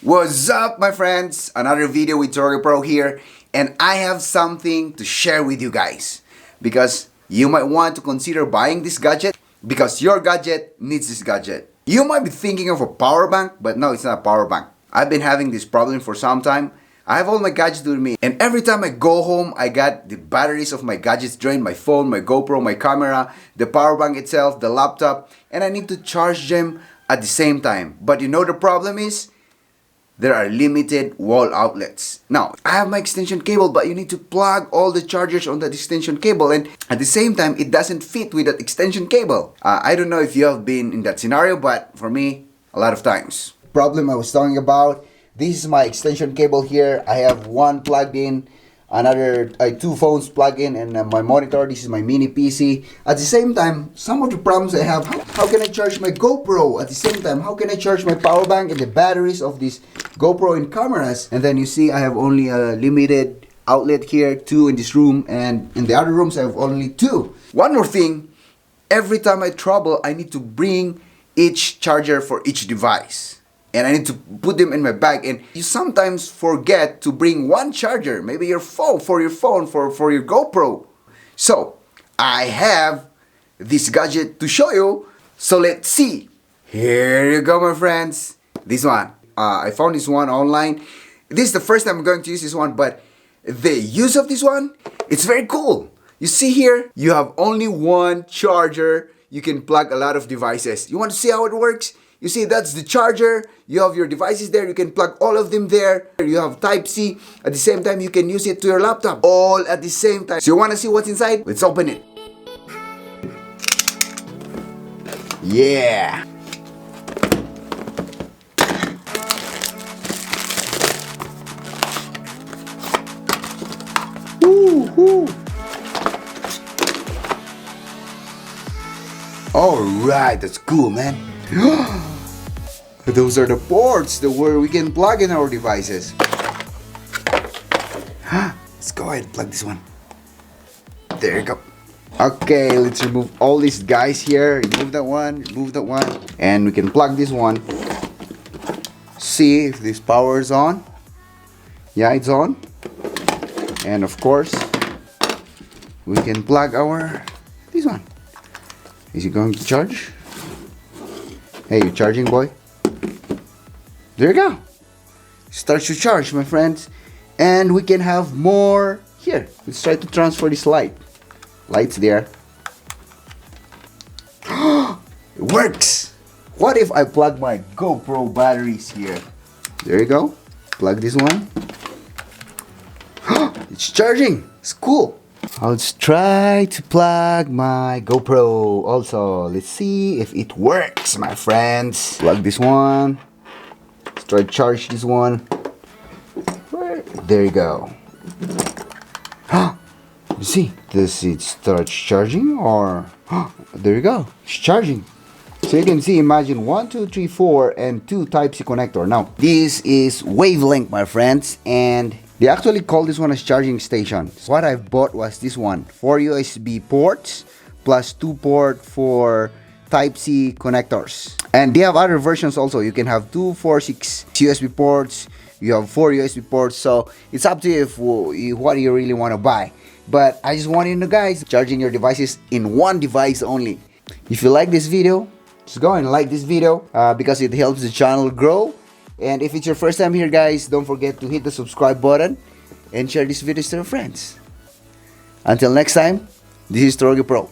What's up, my friends? Another video with Torge Pro here, and I have something to share with you guys because you might want to consider buying this gadget because your gadget needs this gadget. You might be thinking of a power bank, but no, it's not a power bank. I've been having this problem for some time. I have all my gadgets with me, and every time I go home, I got the batteries of my gadgets drained, my phone, my GoPro, my camera, the power bank itself, the laptop, and I need to charge them at the same time. But you know the problem is, there are limited wall outlets. Now, I have my extension cable, but you need to plug all the chargers on that extension cable, and at the same time, it doesn't fit with that extension cable. I don't know if you have been in that scenario, but for me, a lot of times. Problem I was talking about, this is my extension cable here. I have one plugged in, another two phones plugged in, and my monitor. This is my mini PC. At the same time, some of the problems I have, how can I charge my GoPro at the same time? How can I charge my power bank and the batteries of this GoPro and cameras? And then you see I have only a limited outlet here, 2 in this room, and in the other rooms I have only 2. One more thing, every time I travel, I need to bring each charger for each device. And I need to put them in my bag, and you sometimes forget to bring one charger, maybe your phone, for your GoPro. So, I have this gadget to show you, so let's see. Here you go, my friends. This one. I found this one online. This is the first time I'm going to use this one, but the use of this one, it's very cool. You see here, you have only one charger. You can plug a lot of devices. You want to see how it works? You see, that's the charger. You have your devices there. You can plug all of them there. You have Type-C. At the same time, you can use it to your laptop. All at the same time. So you want to see what's inside? Let's open it. Yeah. Woo-hoo. Alright, that's cool, man. Those are the ports where we can plug in our devices. Let's go ahead and plug this one. There you go. Okay, let's remove all these guys here. Remove that one, and we can plug this one. See if this power is on. Yeah, it's on. And of course, we can plug this one. Is it going to charge? Hey, you charging, boy? There you go. Starts to charge, my friends. And we can have more here. Let's try to transfer this light. Light's there. It works. What if I plug my GoPro batteries here? There you go. Plug this one. It's charging. It's cool. Let's try to plug my GoPro also. Let's see if it works, my friends. Plug this one. Let's try to charge this one. There you go. You see, does it start charging or? There you go. It's charging. So you can see, imagine 1, 2, 3, 4 and 2 Type-C connector. Now, this is Wavlink, my friends, and they actually call this one as charging station. What I bought was this one, 4 USB ports plus 2 port for Type-C connectors. And they have other versions also. You can have 2, 4, 6 USB ports. You have 4 USB ports. So it's up to you what you really want to buy. But I just want you to know, guys, charging your devices in one device only. If you like this video, just go and like this video because it helps the channel grow. And if it's your first time here, guys, don't forget to hit the subscribe button and share this video to your friends. Until next time, this is Torge Pro.